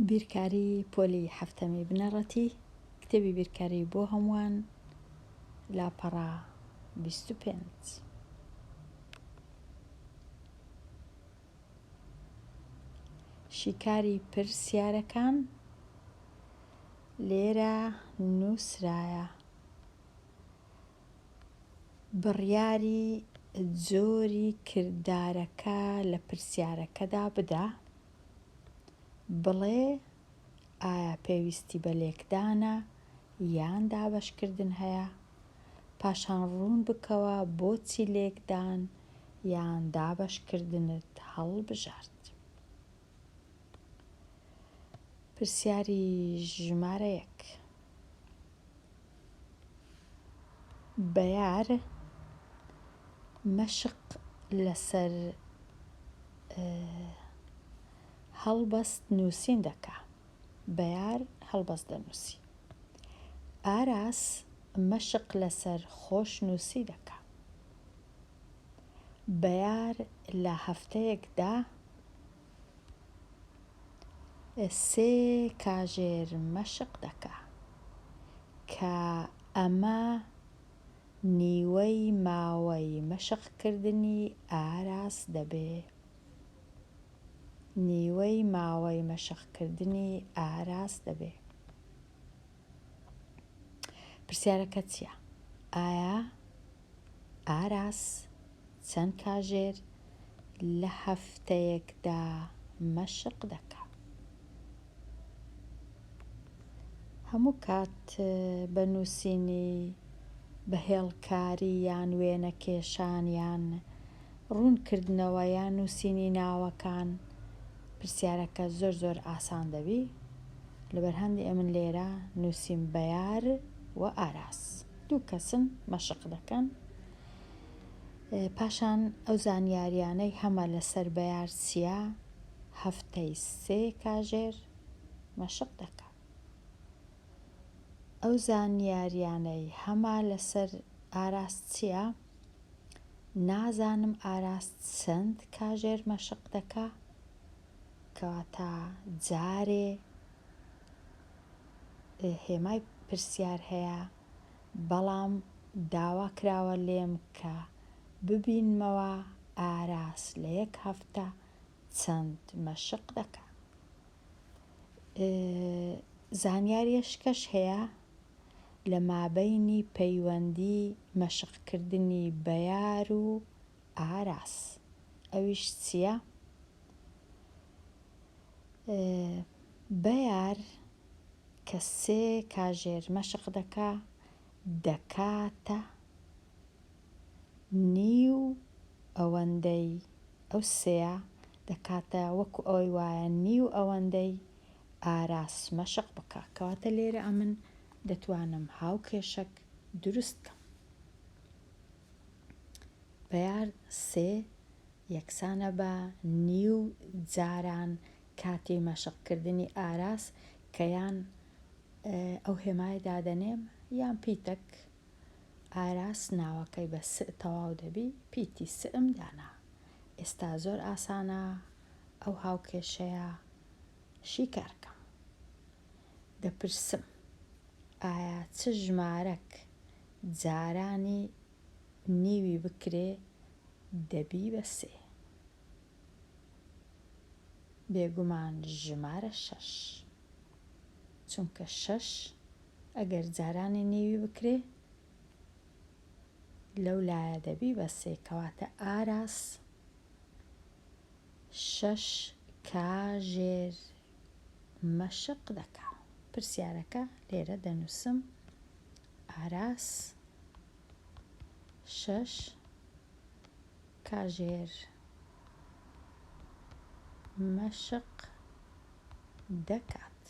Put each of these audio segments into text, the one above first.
بیرکاری پۆلی هەفتەمی بنەڕەتی کتێبی بیرکاری بۆ هەمووان لاپەڕە 25. شیکاری پرسیارەکان لێرە نووسرایە. بڕیاری جۆری کردارەکە لە پرسیارەکەدا بدە. بڵێ ئایا پێویستی بە لێکدانە یان دابەشکردن هەیە، پاشان ڕوون بکەوە بۆچی لێکدان یان دابەشکردنت هەڵبژارد. پرسیاری ژمارە 1. بەیار مەشق لەسەر هەڵبەست نووسین دەکا. بەیار هەڵبەست دەنووسی. ئاراس مەشق لەسەر خۆش نووسی دەکا. بەیار لە هەفتەیەکدا 3 کاژێر مەشق دەکا کە ئەمە نیوەی ماوەی مەشقکردنی ئاراس دەبێ. نیوەی ماوەی مەشقکردنی ئاراس دەبێ. پرسیارەکە چییە؟ ئایا ئاراس چەند کاژێر لە هەفتەیەکدا مەشق دەکا؟ هەموو کات بە نووسینی بەهێڵکاری یان وێنە کێشان یان ڕوونکردنەوە یان نووسینی ناوەکان پرسیارەکە زۆر ئاسان دەبی. لەبەر هەندی ئەمن لێرە نووسین بەیار و ئاراس، دوو کەسن مەشق دەکەن. پاشان ئەو زانیاریانەی هەمە لەسەر بەیار چییە؟ هەفتەی 3 کاژێر مەشق دەکا. ئەو زانیاریانەی هەمە لەسەر ئاراس چییە؟ نازانم ئاراس چەند کاژێر مەشق دەکا، کەواتە جارێ هێمای پرسیار هەیە، بەڵام داوا کراوە لێم کە ببینمەوە ئاراس لە 1 هەفتە چەند مەشق دەکا. زانیاریشکەش هەیە لە مابەینی پەیوەندی مەشقکردنی بەیار و ئاراس. ئەویش چییە؟ بەیار کە 3 کاژێر مەشق دەکا دەکاتە نیو ئەوەندەی ئەو 3 دەکاتە وەکو ئەوەی وایە نیو ئەوەندەی ئاراس مەشق بکە. کەواتە لێرە ئەمن دەتوانم هاوکێشەک دروست بکەم. بەیار 3 یەکسانە بە نیو جاران کاتی مەشقکردنی ئاراس کە یان ئەو هێمای دادەنێم یان پیتەک. ئاراس ناوەکەی بە س تەواو دەبی، پیتی سم دانا. ئێستا زۆر ئاسانە ئەو هاوکێشەیە شیکارکەم. دەپرسم ئایا چ ژمارەک جارانی نیوی بکرێ دەبی بە 3؟ بێگومان ژمارە 6، چونکە 6 ئەگەر جارانی نیوی بکرێ لەو لایە دەبی بە 3. کەواتە ئاراس 6 کاژێر مەشق دەکا. پرسیارەکە لێرە دەنووسم ئاراس 6 کاژێر مەشق دەکات.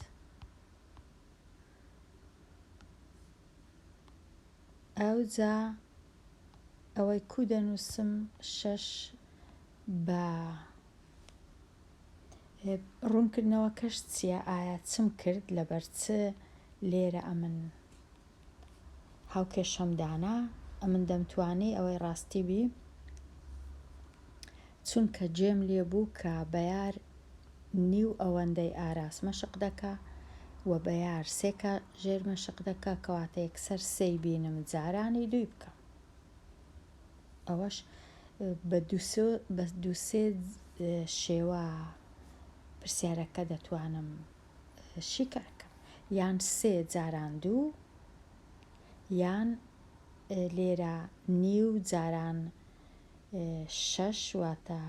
ئەوجا ئەوەی کو دەنووسم 6 بە ڕوونکردنەوە کەش چییە؟ ئایا چم کرد لەبەر چ لێرە ئەمن هاوکێشەم دانا؟ ئەمن دەمتوانی ئەوەی ڕاستی بی، چونکە جێم لێبوو کە بەیار نیو ئەوەندەی ئاراس مەشق دەکا و بەیار سێکە ژێر مەشق دەکا کەواتە یەکسەر سێی بینم جارانی دووی بکەم. ئەوەش بە دووسێ شێوە پرسیارەکە دەتوانم شیکارکەم، یان سێ جاران دوو، یان لێرە نیو جاران شەش، واتە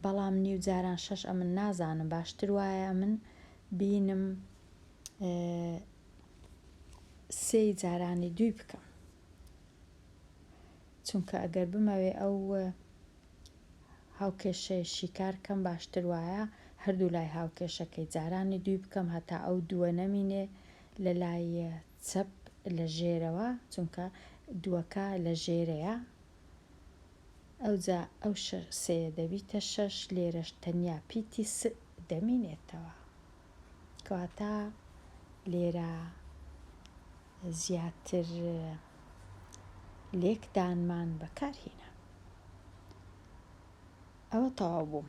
بەڵام نیو جاران شەش ئەمن نازانم، باشتر وایە من بینم سێی جارانی دووی بکەم، چونکە ئەگەر بمەوێ ئەو هاوکێشەی شیکارکەم باشتر وایە هەردوو لای هاوکێشەکەی جارانی دووی بکەم هەتا ئەو دووە نەمینێ لە لای چەپ لە ژێرەوە، چونکە دووەکە لە ژێرەیە، ئەوجا ئەو سێ دەبیتە شەش، لێرەش تەنیا پیتی س دەمینێتەوە، کەواتە لێرە زیاتر لێکدانمان بەکارهێنا. ئەوە تەواو بوو.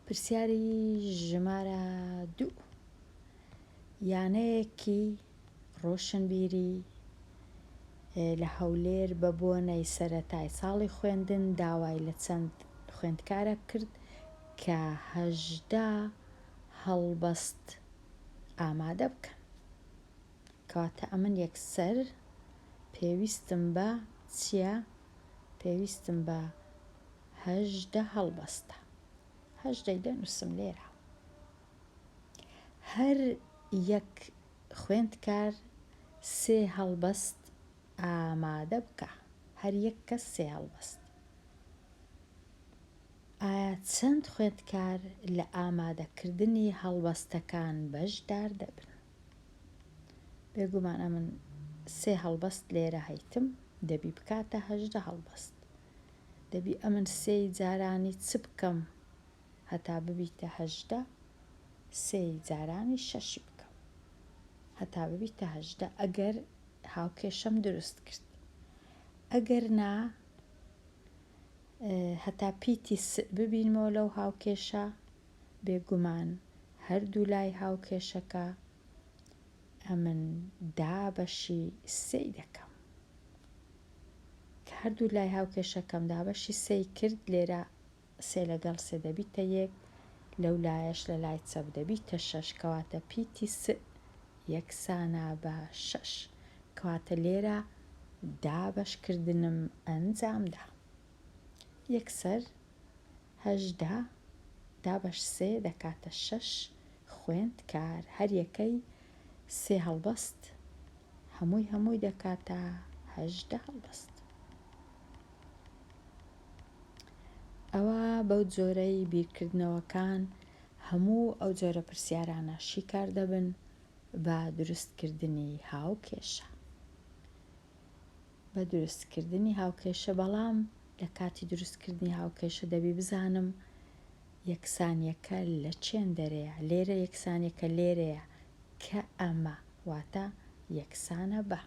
پرسیاری ژمارە 2 یانەیەکی ڕۆشنبیری لە هەولێر بە بۆنەی سەرەتای ساڵی خوێندن داوای لە چەند خوێندکارە کرد کە 18 هەڵبەست ئامادە بکەن، کەواتە ئەمن یەکسەر پێویستم بە چییە؟ پێویستم بە 18 هەڵبەستە. 18 دەنووسم لێرە. هەر یەک خوێندکار 3 هەڵبەست ئامادە بکە، هەر یەک کەس 3 هەڵبەست. ئایا چەند خوێندکار لە ئامادەکردنی هەڵبەستەکان بەشدار دەبن؟ بێگومان ئەمن 3 هەڵبەست لێرە هەیتم، دەبی بکاتە 18 هەڵبەست. دەبی ئەمن 3 جارانی چ بکەم هەتا ببیتە 18، 3 جارانی 6 بکەم هەتا ببیتە 18 ئەگەر هاوکێشەم دروست کرد. ئەگەر نا هەتا پیتی س ببینمەوە لەو هاوکێشە، بێگومان هەردوو لای هاوکێشەکە ئەمن دابەشی سێی دەکەم، کە هەردوو لای هاوکێشەکەم دابەشی سێی کرد، لێرە 3 لەگەڵ 3 دەبیتە 1، لەو لایەش لە لای چەپ دەبیتە 6، کەواتە پیتی س یەکسانە بە 6، کەواتە لێرە دابەشکردنم ئەنجامدا. یەکسەر 18 دابەش 3 دەکاتە 6 خوێندکار، هەر یەکەی 3 هەڵبەست، هەمووی دەکاتە 18 هەڵبەست. ئەوە بەو جۆرەی بیرکردنەوەکان هەموو ئەو جۆرە پرسیارانە شیکار دەبن بە دروستکردنی هاوکێشە. بە دروستکردنی هاوکێشە، بەڵام لە کاتی دروستکردنی هاوکێشە دەبی بزانم یەکسانیەکە لە چێن دەرەیە. لێرە یەکسانیەکە لێرەیە کە ئەمە واتە یەکسانە بە،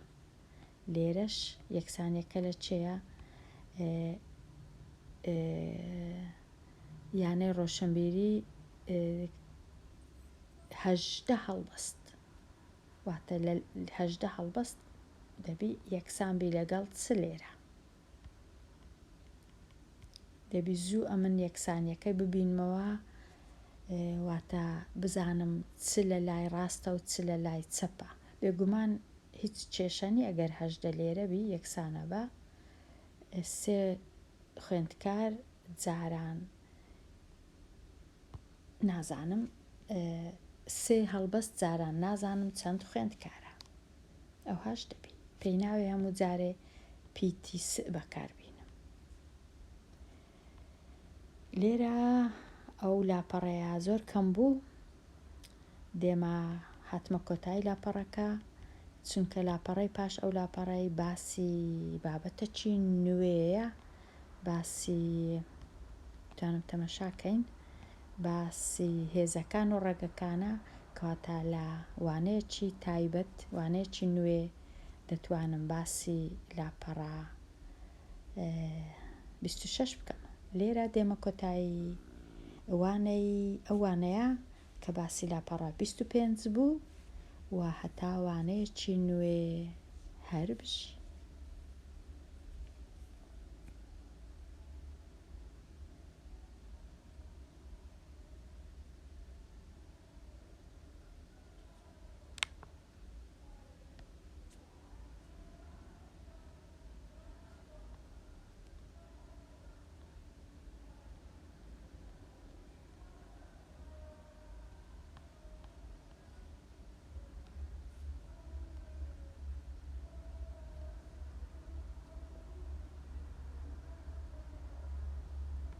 لێرەش یەکسانیەکە لە چێە؟ یانەی ڕۆشنبیری 18 هەڵبەست، واتە لە 18 هەڵبەست دەبی یەکسانبی لەگەڵ چ لێرە. دەبی زوو ئەمن یەکسانیەکەی ببینمەوە، واتە بزانم چ لە لای ڕاستە و چ لە لای چەپە. بێگومان هیچ کێشەنی ئەگەر 18 لێرە بی یەکسانە بە، 3 خوێندکار جاران نازانم، 3 هەڵبەست جاران نازانم چەند خوێندکارە، ئەوهاش دەبی پێی ناوێ هەموو جارێ پیتی س بەکاربینم. لێرە ئەو لاپەڕەیە زۆر کەم بوو، دێمە هاتمە کۆتایی لاپەڕەکە، چونکە لاپەڕەی پاش ئەو لاپەڕەی باسی بابەتەکی نوێیە، باسی توانم تەمەشاکەین، باسی هێزەکان و ڕێگەکانە، کەواتە لە وانەیەکی تایبەت، وانەیەکی نوێ دەتوانم باسی لاپەڕە 26 بکەم. لێرە دێمە کۆتایی ئەوانەیە کە باسی لاپەڕە 25 بوو و هەتا وانەیەکی نوێ هەر بژی.